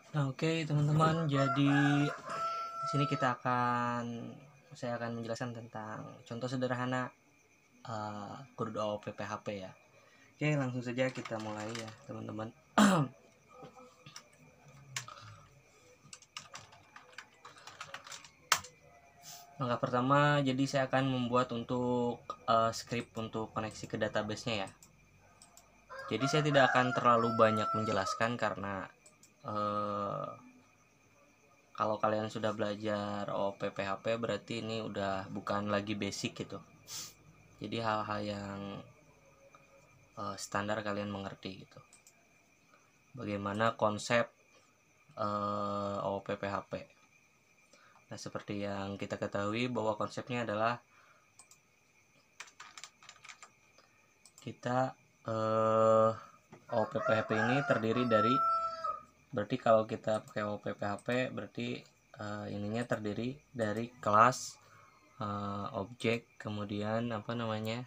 Nah, oke teman-teman, jadi di sini saya akan menjelaskan tentang contoh sederhana crude OOP PHP ya. Oke, langsung saja kita mulai ya teman-teman. Langkah pertama, jadi saya akan membuat untuk script untuk koneksi ke database-nya ya. Jadi saya tidak akan terlalu banyak menjelaskan karena kalau kalian sudah belajar OOP PHP berarti ini udah bukan lagi basic gitu. Jadi hal-hal yang standar kalian mengerti gitu. Bagaimana konsep OOP PHP. Nah, seperti yang kita ketahui bahwa konsepnya adalah kita OOP PHP ini terdiri dari, berarti kalau kita pakai OOP PHP berarti ininya terdiri dari kelas, objek, kemudian apa namanya,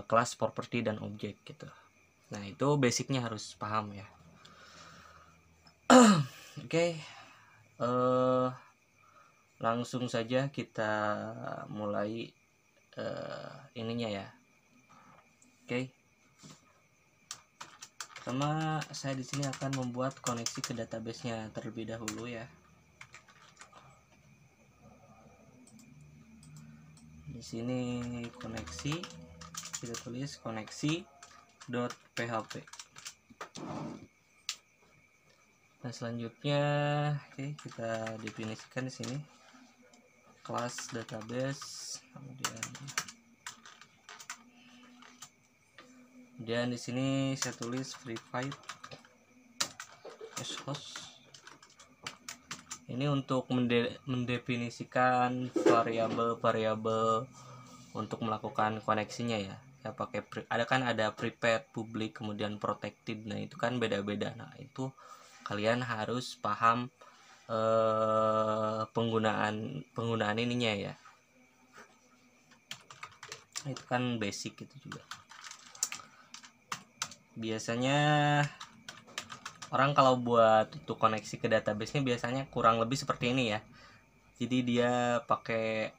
kelas, properti, dan objek gitu. Nah, itu basicnya harus paham ya. Oke, langsung saja kita mulai ininya ya. Oke. Pertama, saya di sini akan membuat koneksi ke database-nya terlebih dahulu ya. Di sini koneksi, kita tulis koneksi.php. Nah, selanjutnya kita definisikan di sini kelas database, kemudian di sini saya tulis verified as host. Ini untuk mendefinisikan variabel-variabel untuk melakukan koneksinya ya. Ya pakai ada prepared, public, kemudian protected. Nah, itu kan beda-beda. Nah, itu kalian harus paham penggunaan ininya ya. Itu kan basic gitu juga. Biasanya orang kalau buat untuk koneksi ke database-nya biasanya kurang lebih seperti ini ya. Jadi dia pakai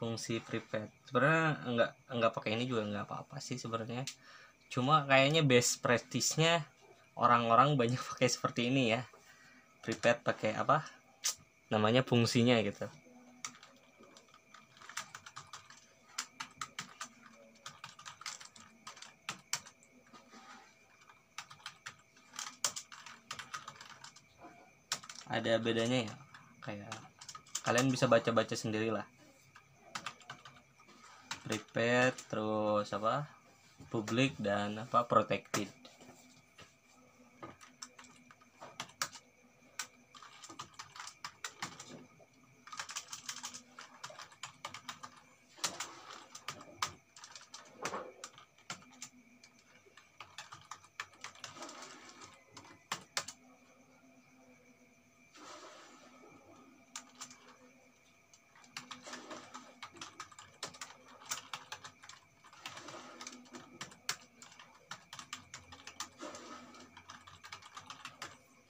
fungsi prepared. Sebenarnya enggak pakai ini juga enggak apa-apa sih sebenarnya. Cuma kayaknya best practice-nya orang-orang banyak pakai seperti ini ya. Prepared pakai namanya fungsinya gitu. Ada bedanya ya, kayak kalian bisa baca-baca sendirilah. Prepared, terus public, dan protected.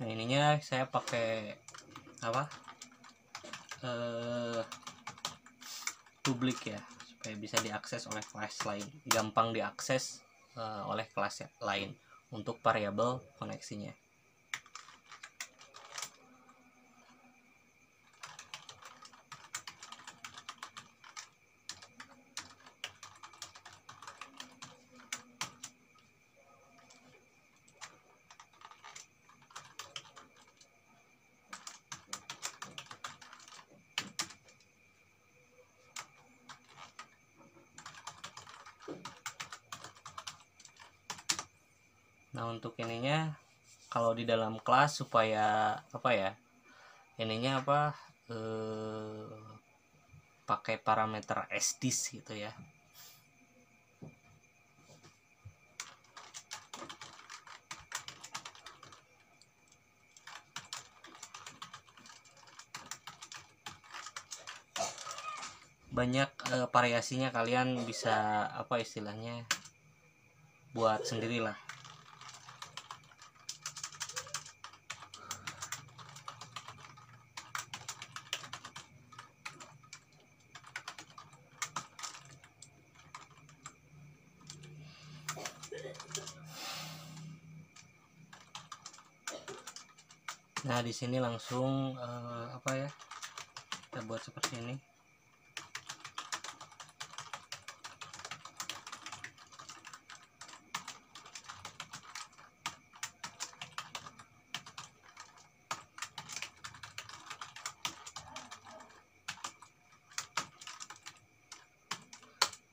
Nah, ininya saya pakai publik ya, supaya bisa diakses oleh kelas lain, gampang diakses oleh kelas lain untuk variabel koneksinya. Nah, untuk ininya kalau di dalam kelas supaya ininya pakai parameter sdis gitu ya. Banyak variasinya, kalian bisa istilahnya buat sendirilah. Nah di sini langsung apa ya, kita buat seperti ini.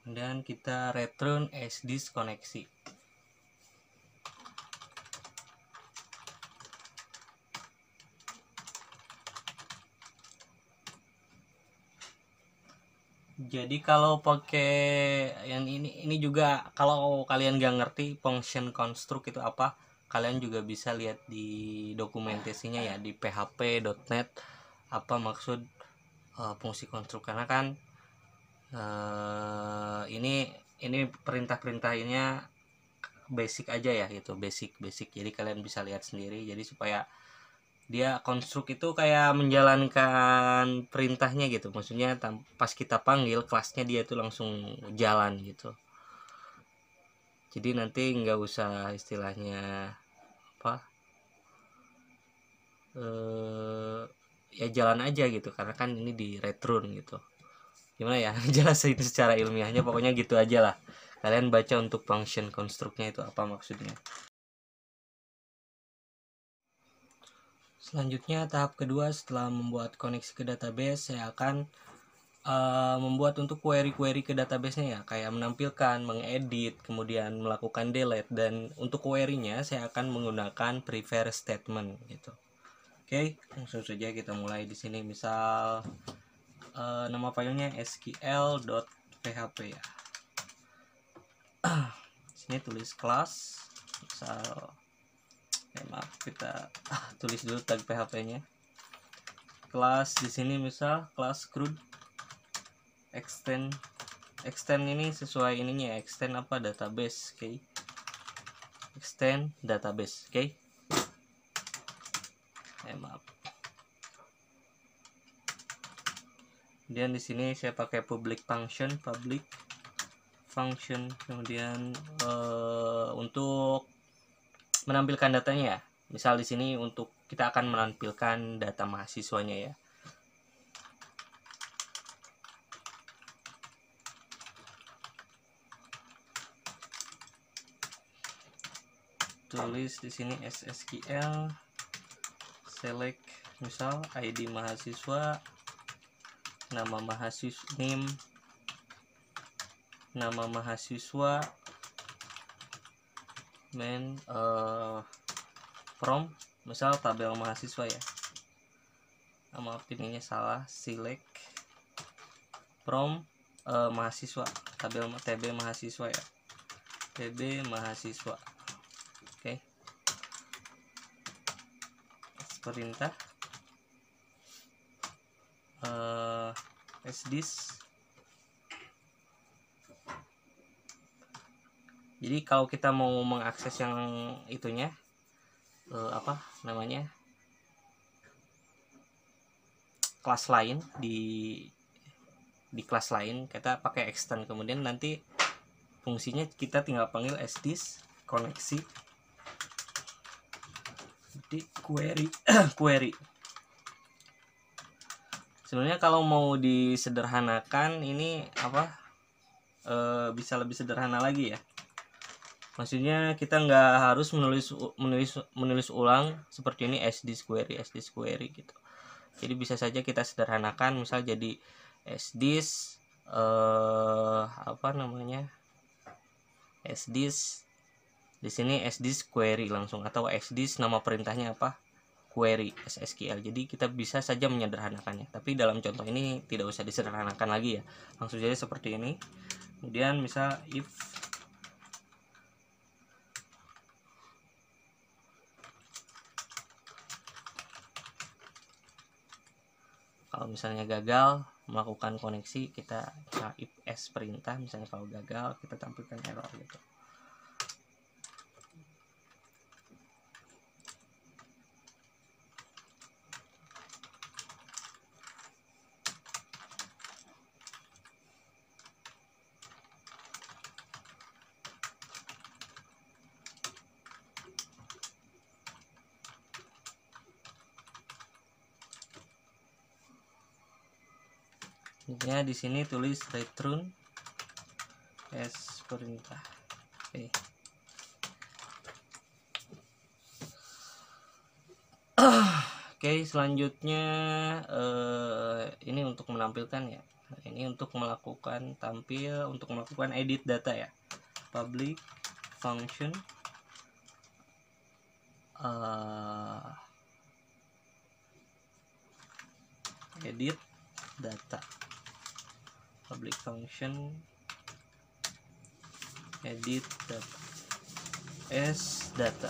Dan kita return as diskoneksi. Jadi kalau pakai yang ini juga, kalau kalian gak ngerti function construct itu apa, kalian juga bisa lihat di dokumentasinya ya, di php.net apa maksud fungsi konstruk, karena kan ini perintah-perintahnya basic aja ya, gitu, basic. Jadi kalian bisa lihat sendiri, jadi supaya dia konstruk itu kayak menjalankan perintahnya gitu, maksudnya pas kita panggil kelasnya dia itu langsung jalan gitu. Jadi nanti nggak usah istilahnya apa ya jalan aja gitu, karena kan ini di return gitu. Gimana ya jelasin secara ilmiahnya, pokoknya gitu aja lah. Kalian baca untuk function konstruknya itu apa maksudnya. Selanjutnya tahap kedua, setelah membuat koneksi ke database, saya akan membuat untuk query-query ke database-nya ya, kayak menampilkan, mengedit, kemudian melakukan delete. Dan untuk query-nya saya akan menggunakan prefer statement gitu. Oke, langsung saja kita mulai di sini. Misal nama filenya sql.php ya. Sini tulis kelas, misal maaf, kita tulis dulu tag php-nya. Kelas di sini misal kelas CRUD extend ini sesuai ininya ya, extend apa, database. Oke. Extend database. Oke. Maaf. Kemudian di sini saya pakai public function, kemudian untuk menampilkan datanya ya. Misal di sini untuk kita akan menampilkan data mahasiswanya ya. Tulis di sini SSQL select misal ID mahasiswa, nama mahasiswa, nama mahasiswa, from misal tabel mahasiswa ya. Maaf ininya salah, select from mahasiswa, tabel TB mahasiswa ya, TB mahasiswa. Oke. Perintah sdis. Jadi kalau kita mau mengakses yang itunya apa namanya, kelas lain, di kelas lain kita pakai extend, kemudian nanti fungsinya kita tinggal panggil sdis koneksi di query. Sebenarnya kalau mau disederhanakan ini apa bisa lebih sederhana lagi ya. Maksudnya kita nggak harus menulis ulang seperti ini sdis query gitu. Jadi bisa saja kita sederhanakan, misal jadi sdis apa namanya, sdis di sini sdis query langsung, atau sdis nama perintahnya apa, query SSQL. Jadi kita bisa saja menyederhanakannya, tapi dalam contoh ini tidak usah disederhanakan lagi ya, langsung saja seperti ini. Kemudian misal if kalau misalnya gagal melakukan koneksi, kita if s perintah, misalnya kalau gagal kita tampilkan error gitu. Selanjutnya di sini tulis return as perintah. Oke. Oke, selanjutnya ini untuk menampilkan ya. Ini untuk melakukan untuk melakukan edit data ya. Public function edit data. Public function edit data as data.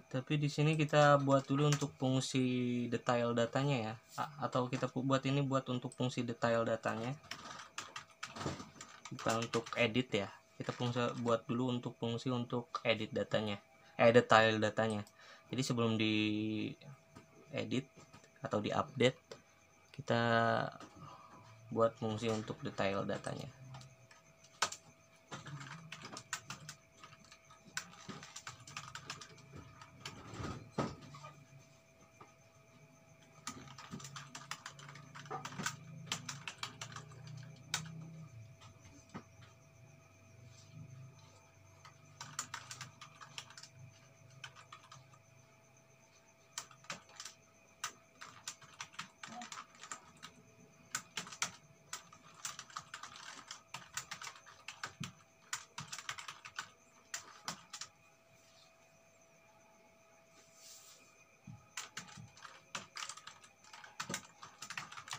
Tapi di sini kita buat dulu untuk fungsi detail datanya ya, atau kita buat ini buat untuk fungsi detail datanya, bukan untuk edit ya. Kita buat dulu untuk fungsi untuk edit datanya, detail datanya. Jadi sebelum di edit atau di update, kita buat fungsi untuk detail datanya.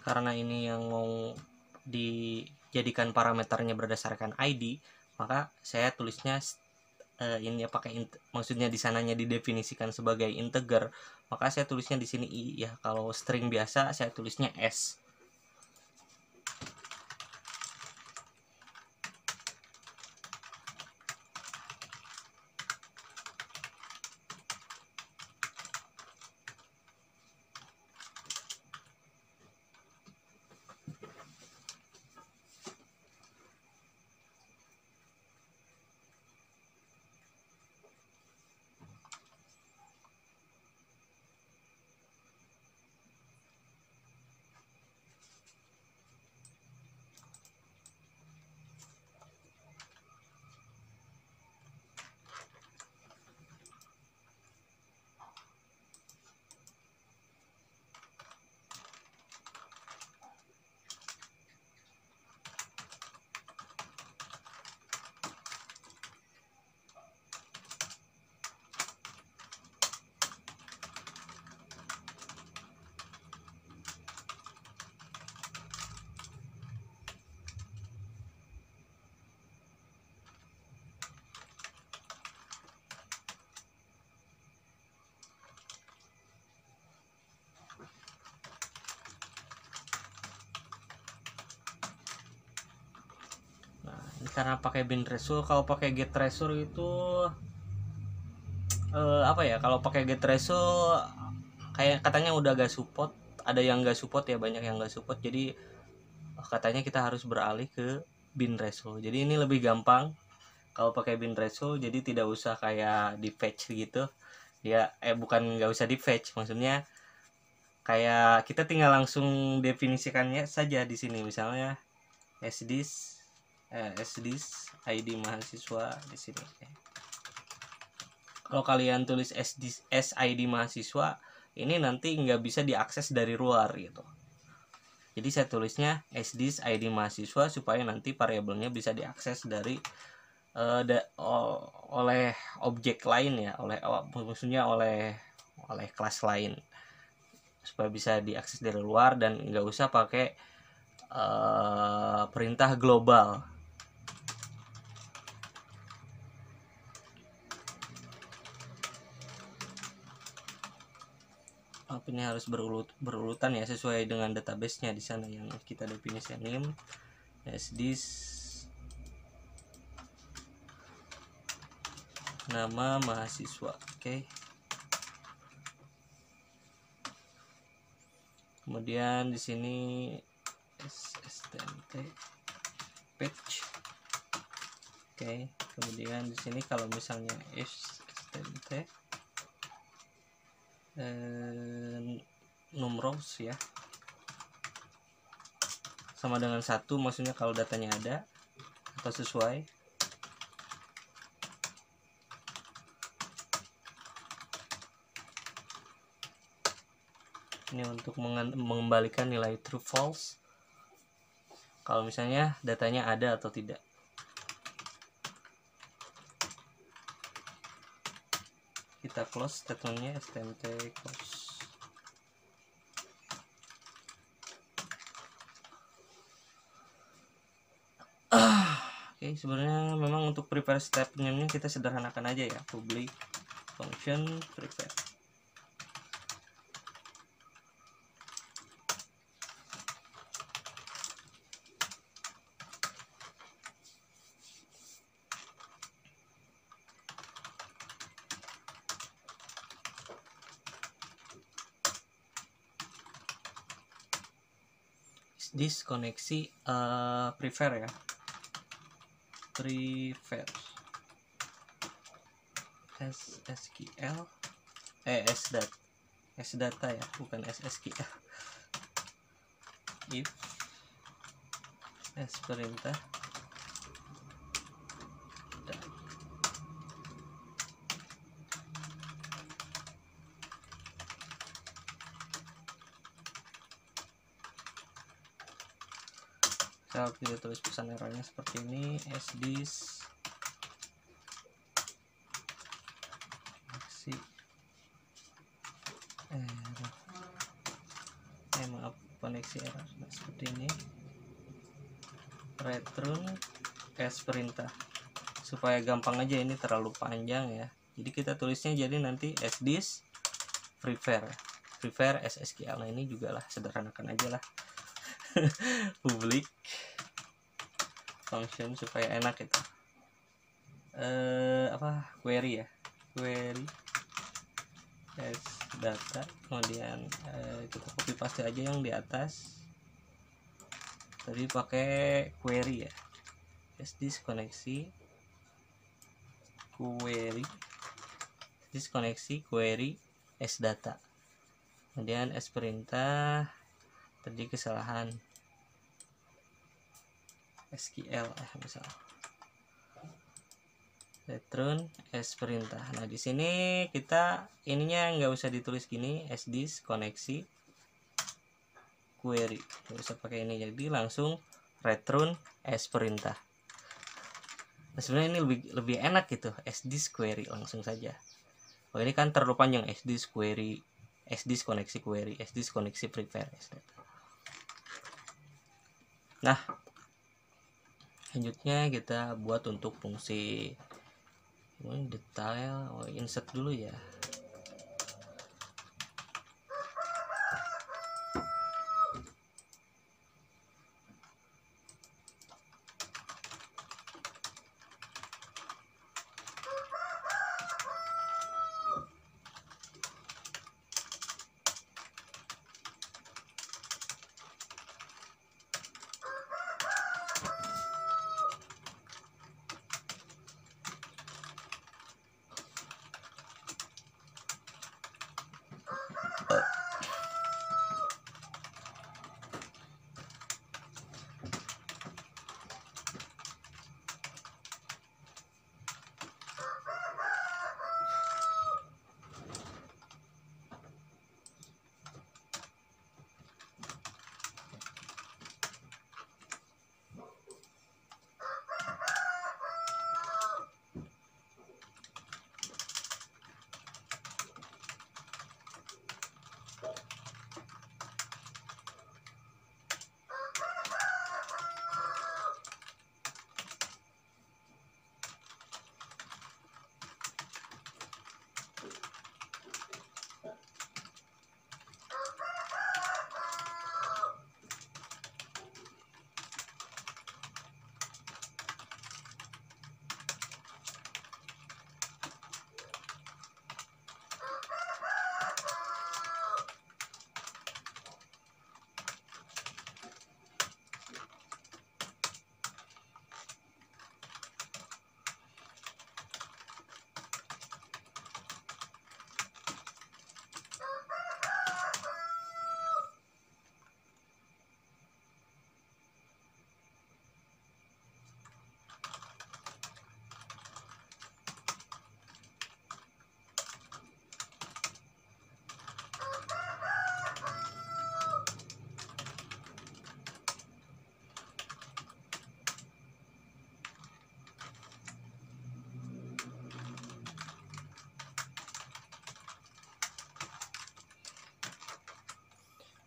Karena ini yang mau dijadikan parameternya berdasarkan ID, maka saya tulisnya ini ya pakai maksudnya di sananya didefinisikan sebagai integer, maka saya tulisnya di sini i ya. Kalau string biasa saya tulisnya s. Karena pakai bin result, kalau pakai get result itu apa ya, kalau pakai get result kayak katanya udah gak support, ada yang gak support ya, banyak yang gak support. Jadi katanya kita harus beralih ke bin result. Jadi ini lebih gampang kalau pakai bin result, jadi tidak usah kayak di fetch gitu dia, bukan nggak usah di fetch, maksudnya kayak kita tinggal langsung definisikannya saja di sini. Misalnya sdis ID mahasiswa di sini. Kalau kalian tulis ID mahasiswa, ini nanti nggak bisa diakses dari luar gitu. Jadi saya tulisnya sdis ID mahasiswa supaya nanti variabelnya bisa diakses dari oleh objek lain ya, maksudnya oleh kelas lain, supaya bisa diakses dari luar dan nggak usah pakai perintah global. Ini harus berurutan ya, sesuai dengan database-nya di sana yang kita definisikan. Sdisk nama mahasiswa. Oke. Kemudian di sini STMT page. Oke. Kemudian di sini kalau misalnya STMT numerous ya, sama dengan 1, maksudnya kalau datanya ada atau sesuai. Ini untuk mengembalikan nilai true false kalau misalnya datanya ada atau tidak. Kita close statementnya, stmt close. Oke, sebenarnya memang untuk prepare step name-nya kita sederhanakan aja ya, public function prepare. This koneksi prefer ya, prefer SSQL sdata ya, bukan SSQL. If perintah kalau kita tulis pesan errornya seperti ini, sdisk koneksi error seperti ini, return perintah, supaya gampang aja, ini terlalu panjang ya, jadi kita tulisnya jadi nanti sdisk prefer SSQL. Nah ini juga lah, sederhanakan aja lah. Public function supaya enak itu. Query ya, query as data. Kemudian kita copy paste aja yang di atas tadi pakai query ya, sdisk koneksi query as data. Kemudian perintah tadi kesalahan SQL misal, return perintah. Nah di sini kita ininya nggak usah ditulis gini, sdisk koneksi query, nggak usah pakai ini, jadi langsung return perintah. Nah sebenarnya ini lebih enak gitu, sdisk query langsung saja. Oh ini kan terlalu panjang, sdisk query, sdisk koneksi query, sdisk koneksi prepare. Nah selanjutnya kita buat untuk fungsi detail. Insert dulu ya.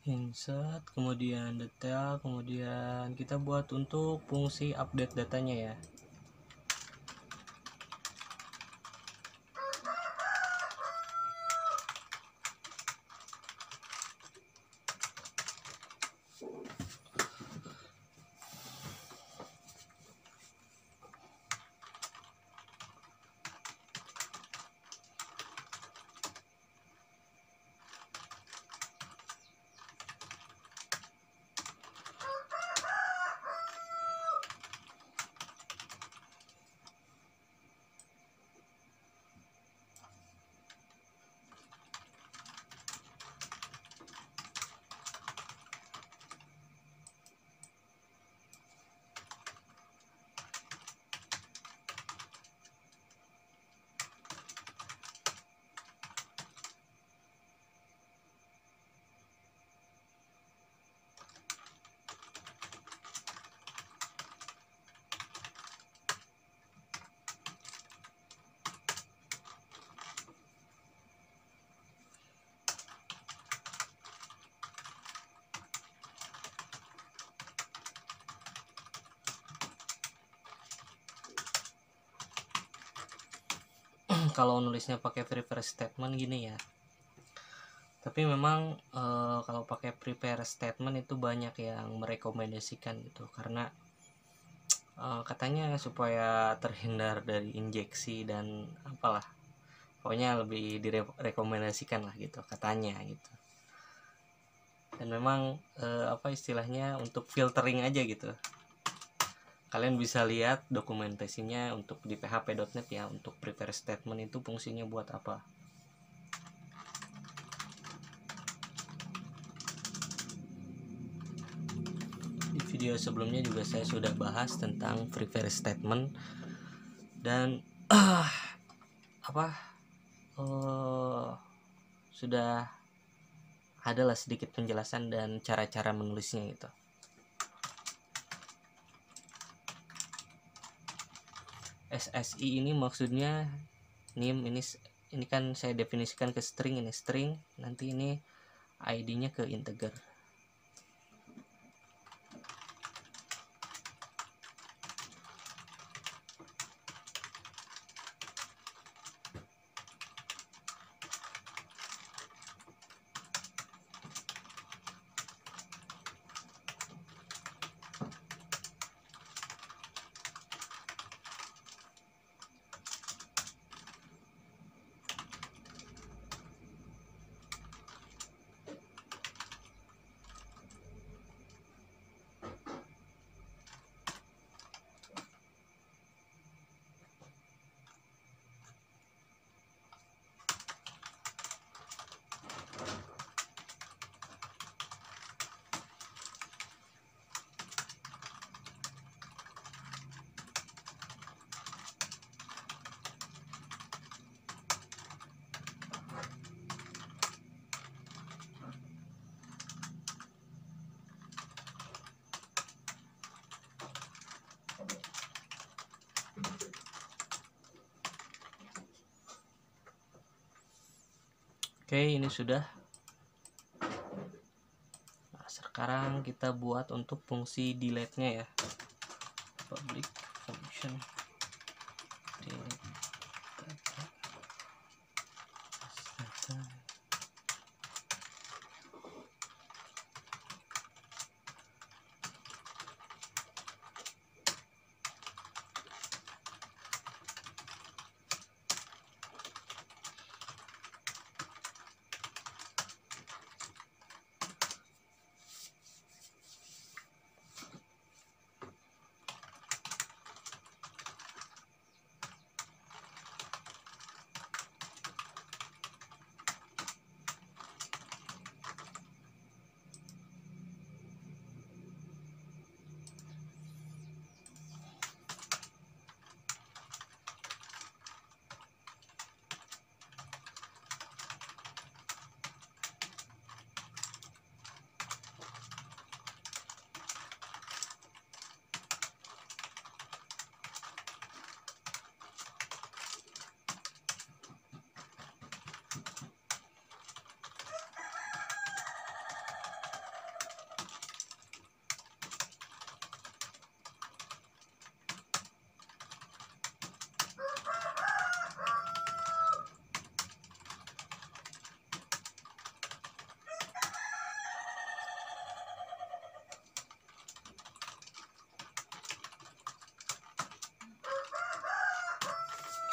insert, kemudian detail, kemudian kita buat untuk fungsi update datanya ya. Kalau nulisnya pakai prepare statement gini ya, tapi memang kalau pakai prepare statement itu banyak yang merekomendasikan gitu, karena katanya supaya terhindar dari injeksi dan apalah, pokoknya lebih direkomendasikan lah gitu katanya gitu. Dan memang apa istilahnya, untuk filtering aja gitu. Kalian bisa lihat dokumentasinya untuk di php.net ya, untuk prepare statement itu fungsinya buat apa. Di video sebelumnya juga saya sudah bahas tentang prepare statement dan sudah adalah sedikit penjelasan dan cara-cara menulisnya gitu. SSI ini maksudnya name, ini kan saya definisikan ke string, ini string, nanti ini ID-nya ke integer. Oke, ini sudah. Nah, sekarang kita buat untuk fungsi delete-nya ya. Public function delete data.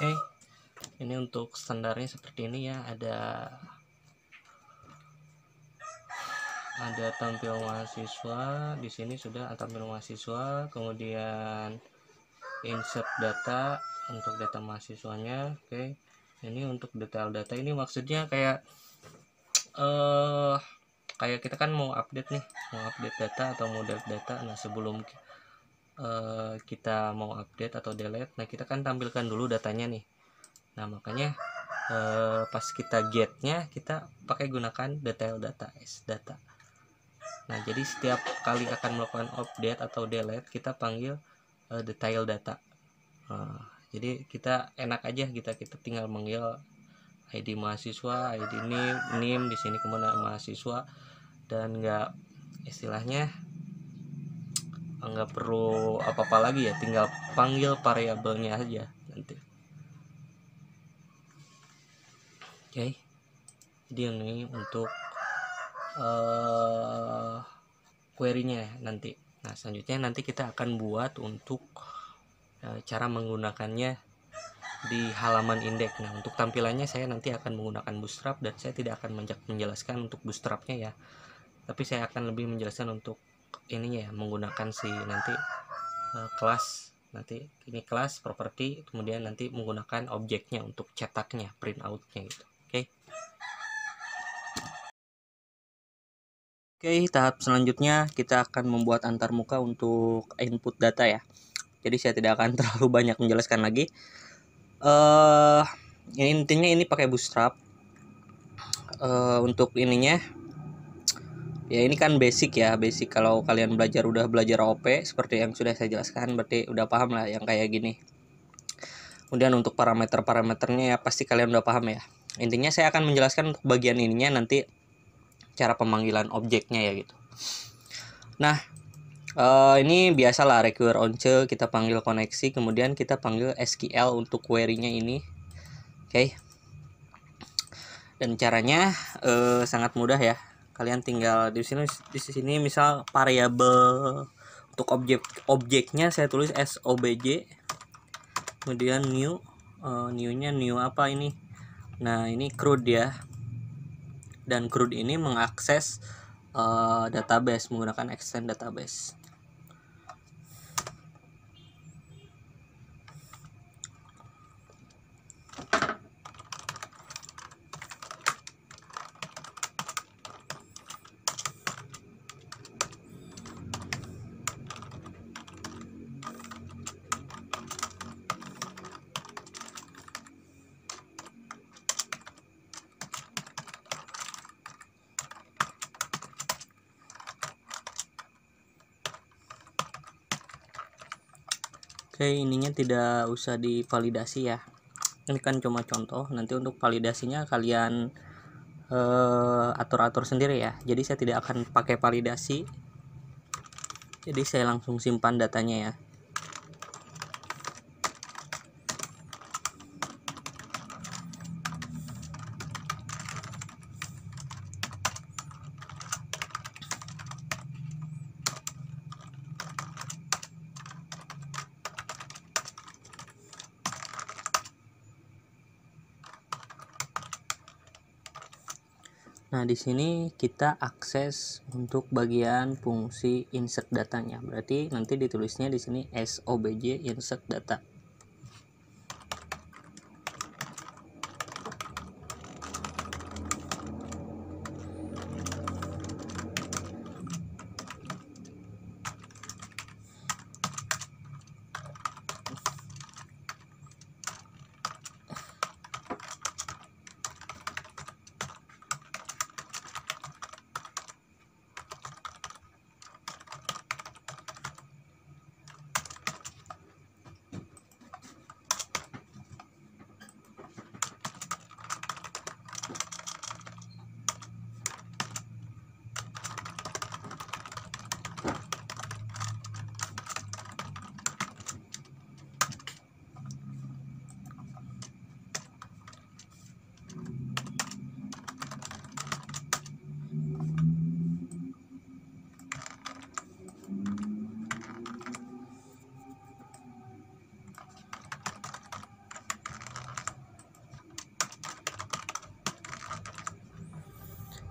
Oke, ini untuk standarnya seperti ini ya. Ada tampil mahasiswa, di sini sudah tampil mahasiswa, kemudian insert data untuk data mahasiswanya. Oke, ini untuk detail data ini maksudnya kayak kayak kita kan mau update data atau mau delete data. Nah, sebelum kita mau update atau delete, nah kita kan tampilkan dulu datanya nih. Nah, makanya pas kita getnya kita pakai gunakan detail data data. Nah, jadi setiap kali akan melakukan update atau delete kita panggil detail data. Nah, jadi kita enak aja, kita tinggal manggil ID mahasiswa, ID name di sini kemudian mahasiswa, dan nggak istilahnya nggak perlu apa-apa lagi ya, tinggal panggil variabelnya aja nanti. Oke, jadi ini untuk query-nya nanti. Nah, selanjutnya nanti kita akan buat untuk cara menggunakannya di halaman indeks. Nah, untuk tampilannya saya nanti akan menggunakan Bootstrap, dan saya tidak akan menjelaskan untuk Bootstrapnya ya, tapi saya akan lebih menjelaskan untuk ininya ya, menggunakan si nanti kelas, nanti ini kelas properti, kemudian nanti menggunakan objeknya untuk cetaknya, print outnya gitu. Oke, tahap selanjutnya kita akan membuat antarmuka untuk input data ya. Jadi saya tidak akan terlalu banyak menjelaskan lagi. Intinya ini pakai Bootstrap. Untuk ininya ya, ini kan basic ya, basic. Kalau kalian udah belajar OP seperti yang sudah saya jelaskan, berarti udah paham lah yang kayak gini. Kemudian untuk parameternya ya pasti kalian udah paham ya. Intinya saya akan menjelaskan untuk bagian ininya nanti, cara pemanggilan objeknya ya gitu. Nah, ini biasalah require once, kita panggil koneksi, kemudian kita panggil SQL untuk query-nya ini. Oke. Dan caranya sangat mudah ya. Kalian tinggal di sini misal variabel untuk objeknya saya tulis SOBJ, kemudian new-nya new apa ini. Nah, ini CRUD ya. Dan CRUD ini mengakses database menggunakan extend database. Oke, ininya tidak usah divalidasi ya. Ini kan cuma contoh. Nanti untuk validasinya kalian atur-atur sendiri ya. Jadi saya tidak akan pakai validasi. Jadi saya langsung simpan datanya ya. Nah, di sini kita akses untuk bagian fungsi insert datanya. Berarti nanti ditulisnya di sini SOBJ insert data.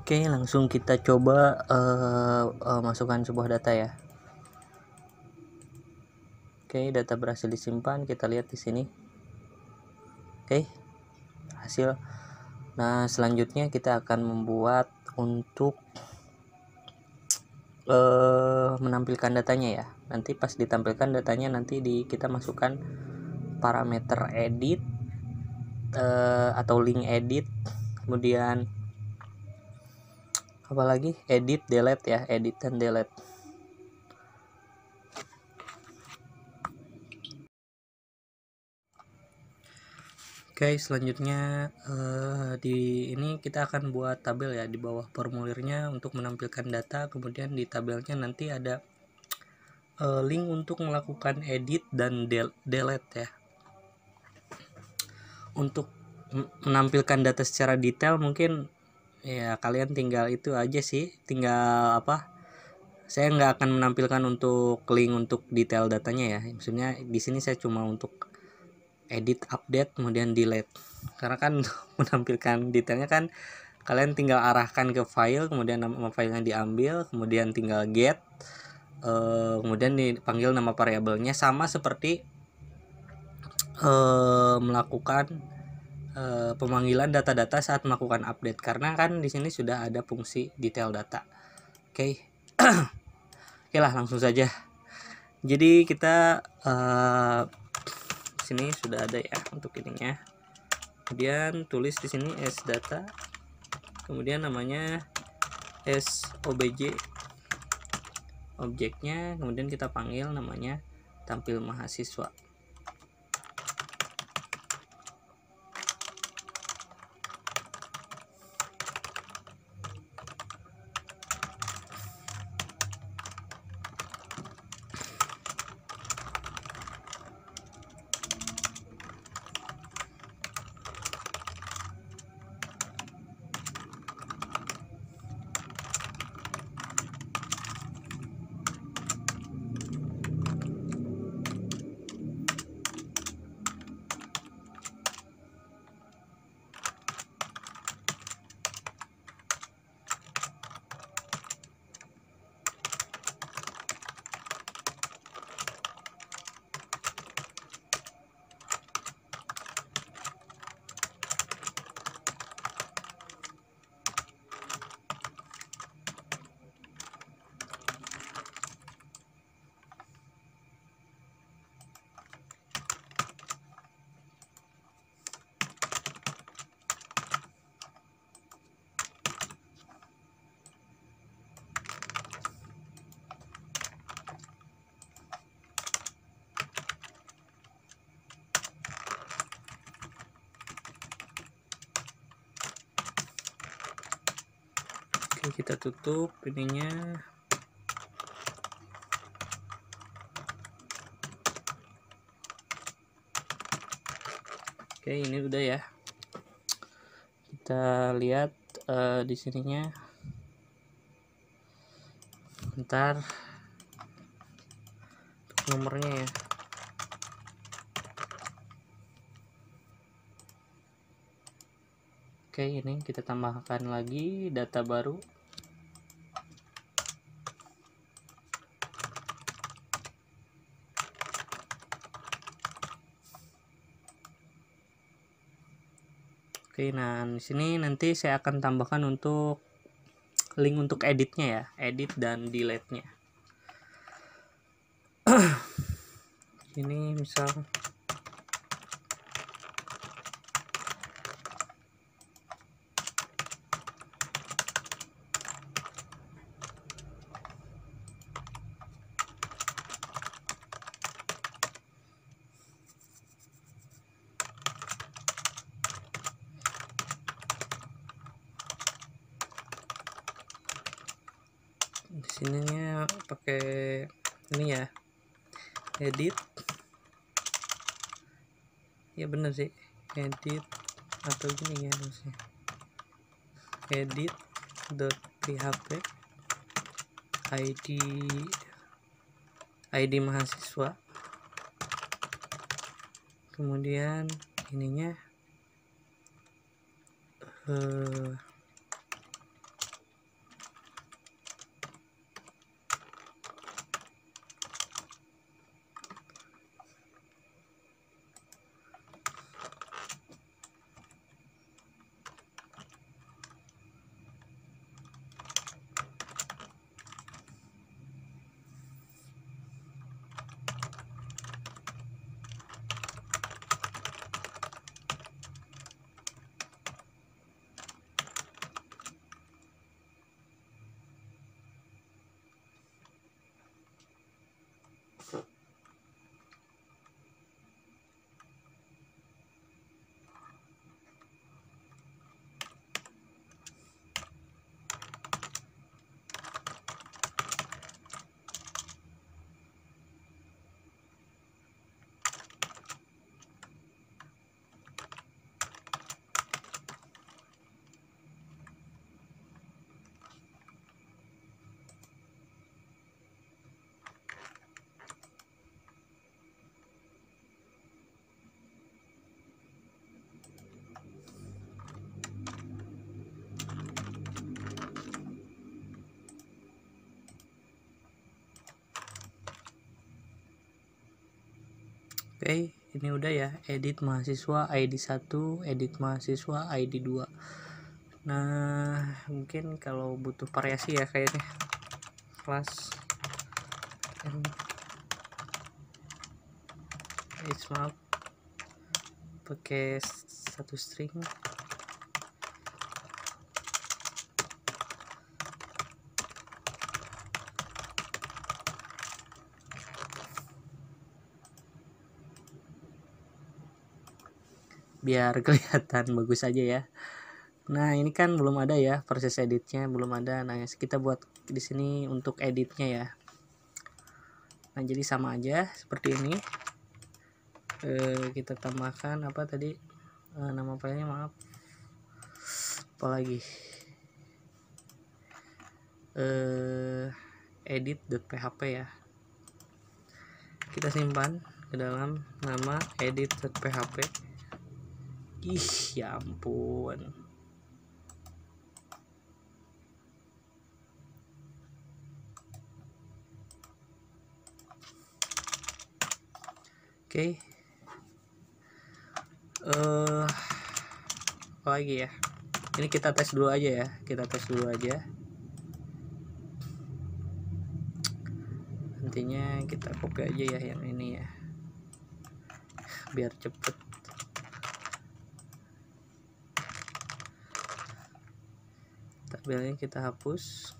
Oke, langsung kita coba masukkan sebuah data ya. Oke, data berhasil disimpan, kita lihat di sini. Oke, hasil. Nah, selanjutnya kita akan membuat untuk menampilkan datanya ya. Nanti pas ditampilkan datanya, nanti kita masukkan parameter edit atau link edit, kemudian apalagi edit, delete ya, edit dan delete. Oke, selanjutnya di ini kita akan buat tabel ya di bawah formulirnya untuk menampilkan data, kemudian di tabelnya nanti ada link untuk melakukan edit dan delete ya. Untuk menampilkan data secara detail mungkin ya kalian tinggal itu aja sih, tinggal saya nggak akan menampilkan untuk link untuk detail datanya ya, maksudnya di sini saya cuma untuk edit, update, kemudian delete, karena kan menampilkan detailnya kan kalian tinggal arahkan ke file, kemudian nama filenya diambil, kemudian tinggal get, kemudian dipanggil nama variabelnya, sama seperti melakukan pemanggilan data-data saat melakukan update, karena kan di sini sudah ada fungsi detail data. Oke. Oke lah, langsung saja. Jadi kita sini sudah ada ya untuk ininya. Kemudian tulis di sini as data, kemudian namanya as obj, objeknya, kemudian kita panggil namanya tampil mahasiswa. Oke, kita tutup ininya. Oke, ini udah ya. Kita lihat di sininya. Bentar, nomornya ya. Oke, ini kita tambahkan lagi data baru. Oke, nah di sini nanti saya akan tambahkan untuk link untuk editnya ya, edit dan delete-nya. Ini misal di sininya pakai ini ya, edit ya, bener sih, edit atau gini ya harusnya, edit .php id mahasiswa, kemudian ininya Oke, ini udah ya, edit mahasiswa ID 1, edit mahasiswa ID 2. Nah, mungkin kalau butuh variasi ya kayaknya kelas maaf pakai satu string. Biar kelihatan bagus aja ya. Nah, ini kan belum ada ya, proses editnya belum ada. Nah, kita buat di sini untuk editnya ya. Nah, jadi sama aja seperti ini. Kita tambahkan apa tadi, nama filenya maaf, apalagi edit.php ya, kita simpan ke dalam nama edit.php. Ya ampun. Oke. Apa lagi ya, ini kita tes dulu aja ya, nantinya kita copy aja ya yang ini ya biar cepet. Tabelnya kita hapus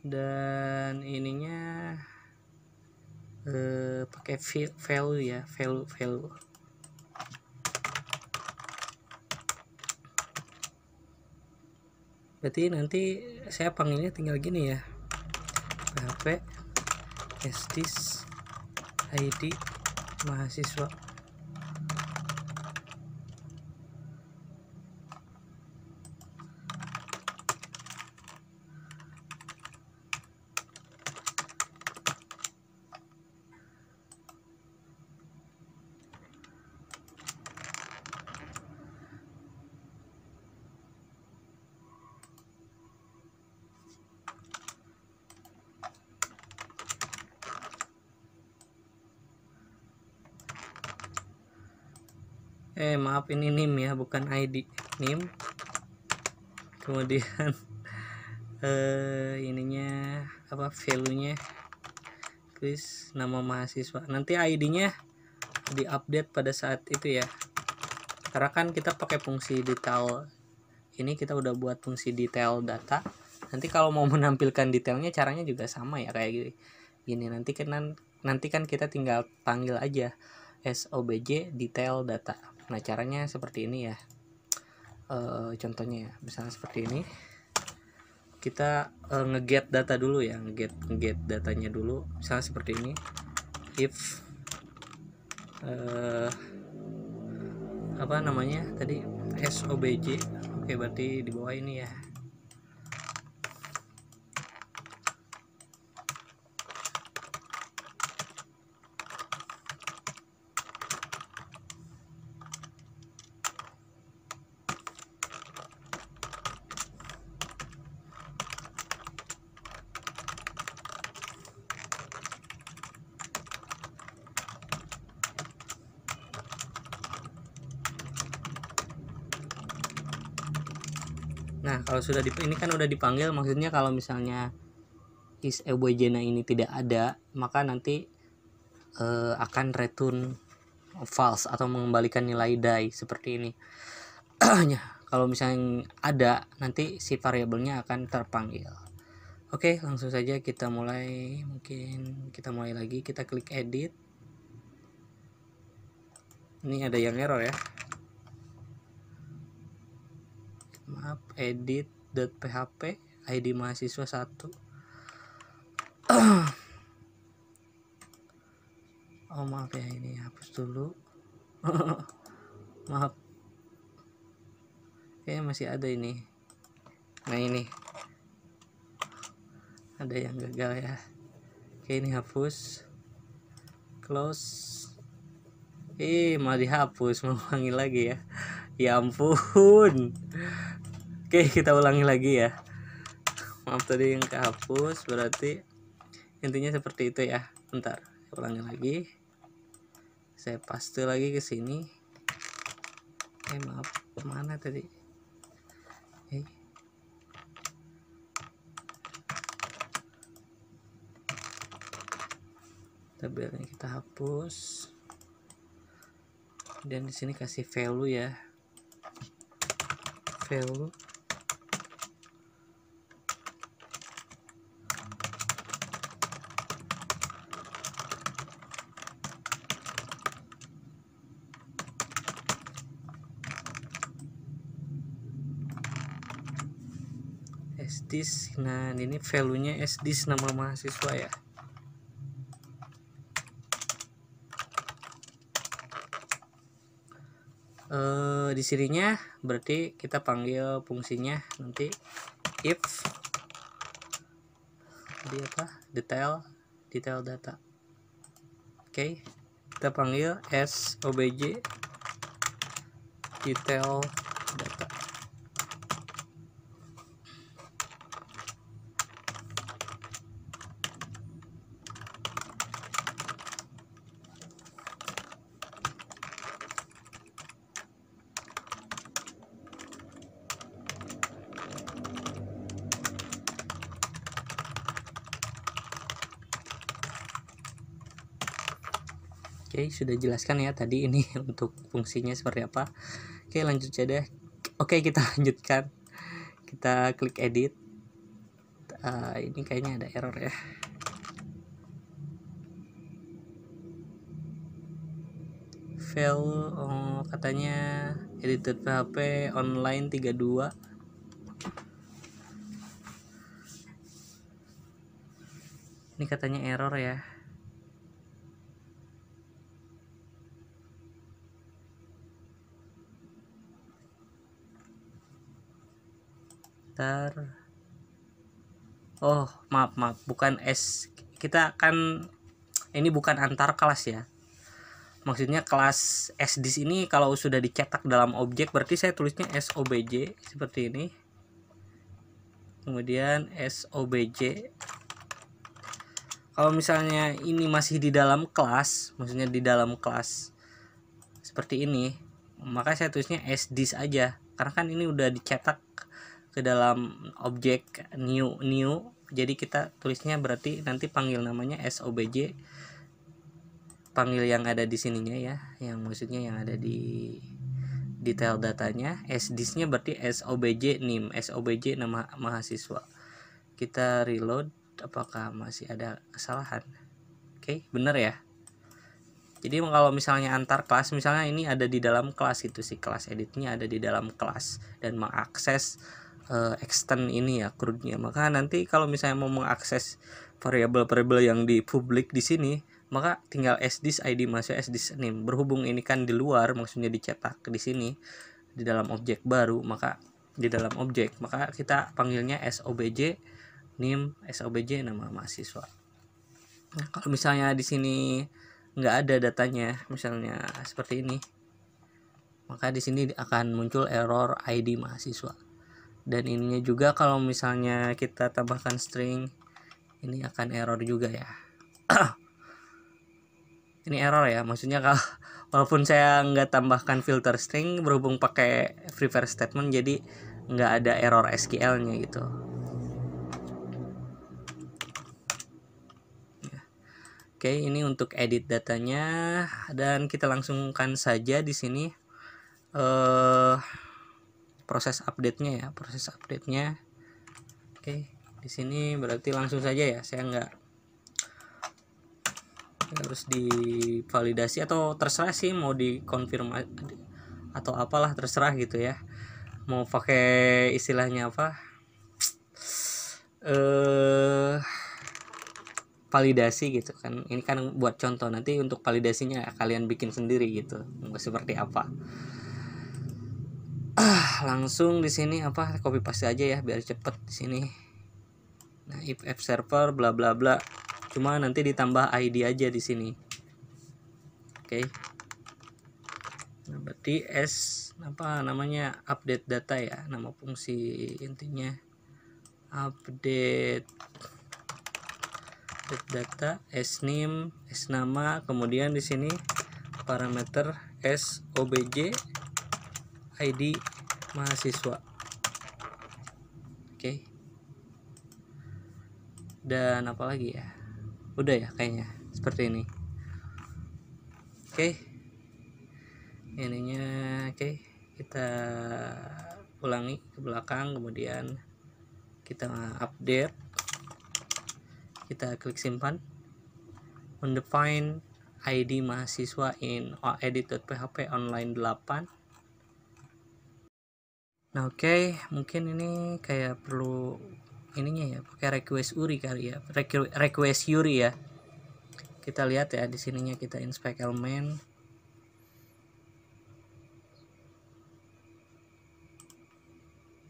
dan ininya pakai value ya, value. Berarti nanti saya panggilnya tinggal gini ya, php estis id mahasiswa. Maaf, ini nim ya, bukan id, nim. Kemudian ininya apa, value nya please nama mahasiswa. Nanti ID-nya diupdate pada saat itu ya, karena kan kita pakai fungsi detail ini, kita udah buat fungsi detail data. Nanti kalau mau menampilkan detailnya caranya juga sama ya kayak gini. Nanti kan kita tinggal panggil aja sobj detail data. Nah, caranya seperti ini ya. Contohnya ya, misalnya seperti ini. Kita ngeget data dulu ya, ngeget datanya dulu. Misalnya seperti ini. If apa namanya tadi, sobj. Oke, berarti di bawah ini ya. Nah, kalau sudah ini kan udah dipanggil, maksudnya kalau misalnya is sobj ini tidak ada, maka nanti akan return false atau mengembalikan nilai die seperti ini. Kalau misalnya ada, nanti si variabelnya akan terpanggil. Oke, langsung saja kita mulai. Mungkin kita mulai lagi, kita klik edit. Ini ada yang error ya, maaf, edit.php id mahasiswa 1. Oh maaf ya, ini hapus dulu. Maaf, kayaknya masih ada ini. Nah, ini ada yang gagal ya. Oke, ini hapus, close. Malah dihapus, mau ulangi lagi ya. Ya ampun. Oke, kita ulangi lagi ya. Maaf, tadi yang kehapus, berarti intinya seperti itu ya. Bentar, ulangi lagi. saya paste lagi ke sini. Maaf, kemana tadi? Tabelnya kita hapus, dan di sini kasih value ya, value sdis. Nah ini value nya sdis nama mahasiswa ya. Di sininya berarti kita panggil fungsinya nanti if di apa, detail data. Oke, kita panggilsobj detail data. Oke, sudah jelaskan ya tadi ini untuk fungsinya seperti apa. Oke, lanjut saja. Oke, kita lanjutkan. Kita klik edit. Ini kayaknya ada error ya. File katanya edited PHP online 32. Ini katanya error ya. Oh maaf, bukan kita kan ini bukan antar kelas ya, maksudnya kelas sdis ini kalau sudah dicetak dalam objek berarti saya tulisnya sobj seperti ini, kemudian sobj. Kalau misalnya ini masih di dalam kelas, maksudnya di dalam kelas seperti ini, maka saya tulisnya sdis aja, karena kan ini udah dicetak ke dalam objek new, jadi kita tulisnya berarti nanti panggil namanya sobj, panggil yang ada di sininya ya, yang maksudnya yang ada di detail datanya. Sdis-nya berarti sobj nim, sobj nama mahasiswa. Kita reload, apakah masih ada kesalahan? Oke, bener ya. Jadi kalau misalnya antar kelas, misalnya ini ada di dalam kelas gitu, si kelas editnya ada di dalam kelas dan mengakses extend ini ya, CRUD-nya, maka nanti kalau misalnya mau mengakses variabel-variabel yang di publik di sini, maka tinggal sdis id masuk sdis name. Berhubung ini kan di luar, maksudnya dicetak di sini di dalam objek baru, maka di dalam objek, maka kita panggilnya sobj name, sobj nama mahasiswa. Nah, kalau misalnya di sini nggak ada datanya, misalnya seperti ini, maka di sini akan muncul error id mahasiswa. Dan ininya juga kalau misalnya kita tambahkan string, ini akan error juga ya. Ini error ya, maksudnya kalau walaupun saya nggak tambahkan filter string, berhubung pakai free var statement, jadi nggak ada error SQL nya gitu. Oke, ini untuk edit datanya, dan kita langsungkan saja di sini proses update-nya ya, proses update-nya. Oke, di sini berarti langsung saja ya, saya nggak harus divalidasi atau terserah sih mau dikonfirmasi atau apalah, terserah gitu ya, mau pakai istilahnya apa, validasi gitu kan. Ini kan buat contoh, nanti untuk validasinya kalian bikin sendiri gitu, seperti apa. Langsung di sini apa, copy paste aja ya biar cepet di sini. Nah, if app server bla bla bla, cuma nanti ditambah id aja di sini. Oke. Nah, berarti apa namanya, update data ya, nama fungsi intinya update data, sname, nama, kemudian di sini parameter SOBJ ID mahasiswa. Oke. Dan apa lagi ya? Udah ya kayaknya seperti ini. Oke. Ininya oke, kita ulangi ke belakang, kemudian kita update, kita klik simpan, undefine ID mahasiswa in edit.php online 8. Nah oke, mungkin ini kayak perlu ininya ya, pakai request URI kali ya, request URI ya. Kita lihat ya di sininya, kita inspect element.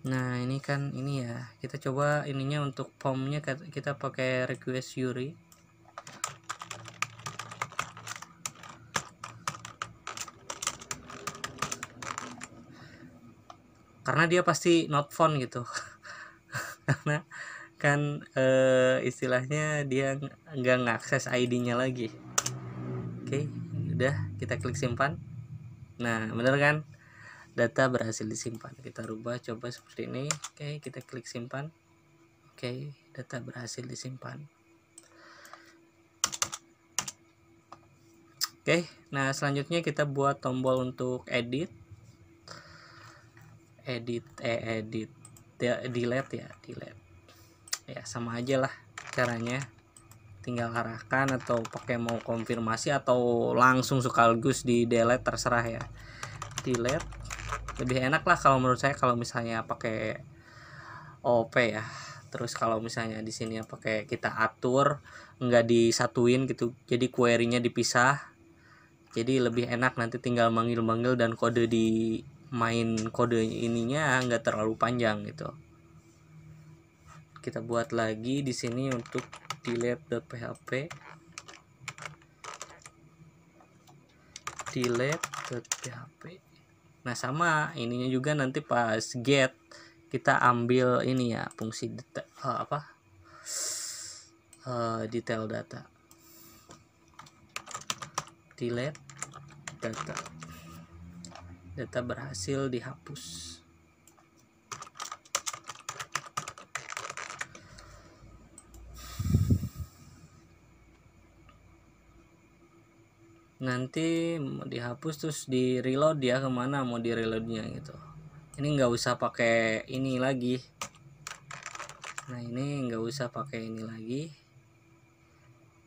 Nah ini kan ini ya, kita coba ininya untuk formnya kita pakai request URI. Karena dia pasti not found gitu. Karena kan istilahnya dia nggak ngakses ID-nya lagi. Oke, udah kita klik simpan. Nah bener kan, data berhasil disimpan. Kita rubah coba seperti ini. Oke, kita klik simpan. Oke, data berhasil disimpan. Oke, nah selanjutnya kita buat tombol untuk edit, delete ya, sama aja lah caranya, tinggal arahkan atau pakai mau konfirmasi atau langsung sekaligus di delete, terserah ya. Delete lebih enak lah kalau menurut saya, kalau misalnya pakai OP ya. Terus kalau misalnya di sini pakai kita atur nggak disatuin gitu, jadi query-nya dipisah, jadi lebih enak, nanti tinggal manggil-manggil dan kode di main kode ininya nggak terlalu panjang gitu. Kita buat lagi di sini untuk delete.php, nah sama ininya juga, nanti pas get kita ambil ini ya, fungsi detail data, delete data berhasil dihapus. Nanti mau dihapus terus di reload ya, kemana mau di reloadnya gitu. Ini nggak usah pakai ini lagi. Nah ini nggak usah pakai ini lagi,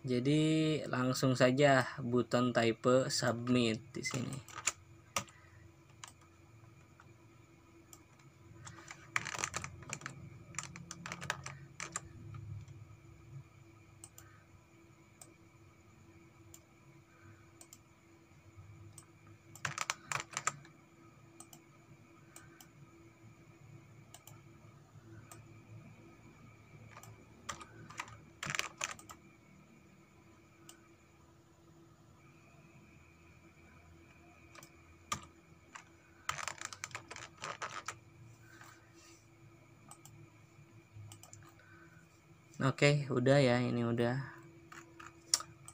jadi langsung saja button type submit di sini. Oke, udah ya, ini udah.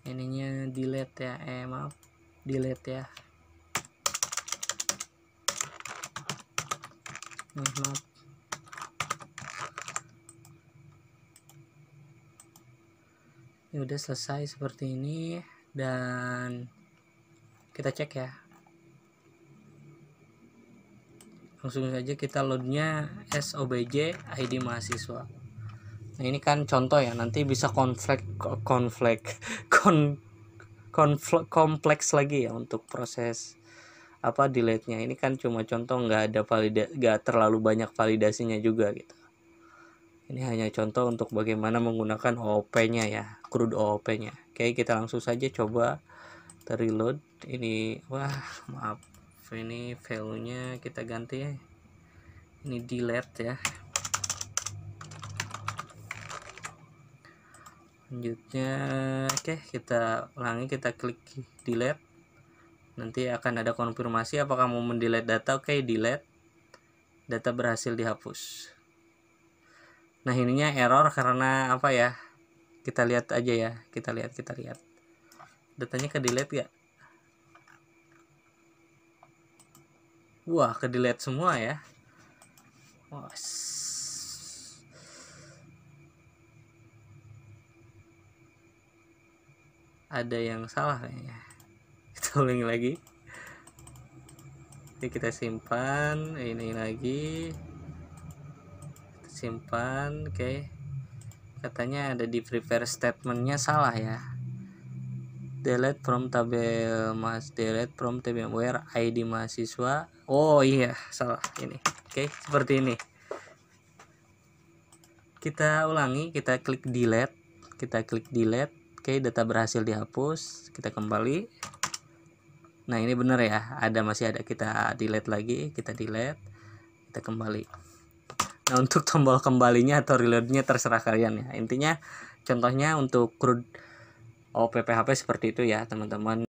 Ininya delete ya, maaf, delete ya. Maaf. Ini udah selesai seperti ini, dan kita cek ya. Langsung saja kita loadnya SOBJ ID mahasiswa. Nah ini kan contoh ya, nanti bisa kompleks lagi ya untuk proses delete-nya. Ini kan cuma contoh, nggak terlalu banyak validasinya juga gitu. Ini hanya contoh untuk bagaimana menggunakan OOP-nya ya, CRUD OOP-nya. Oke, kita langsung saja coba reload. Ini maaf, ini value-nya kita ganti ya. Ini delete ya. Selanjutnya oke, kita ulangi, kita klik delete, nanti akan ada konfirmasi apakah mau mendelete data. Oke, delete, data berhasil dihapus. Nah ininya error karena apa ya, kita lihat aja ya, kita lihat datanya ke delete gak. Wah, ke delete semua ya. Wah, ada yang salah kayaknya. Kita ulangi lagi. Oke, kita simpan ini lagi, kita simpan. Oke, katanya ada di prepare statementnya salah ya. Delete from tabel delete from tabel where ID mahasiswa. Oh iya, salah ini. Oke, seperti ini. Kita ulangi, kita klik delete, Oke, data berhasil dihapus. Kita kembali. Nah, ini benar ya, masih ada, kita delete lagi, kita kembali. Nah, untuk tombol kembalinya atau reloadnya terserah kalian ya. Intinya contohnya untuk CRUD OPPHP seperti itu ya teman-teman.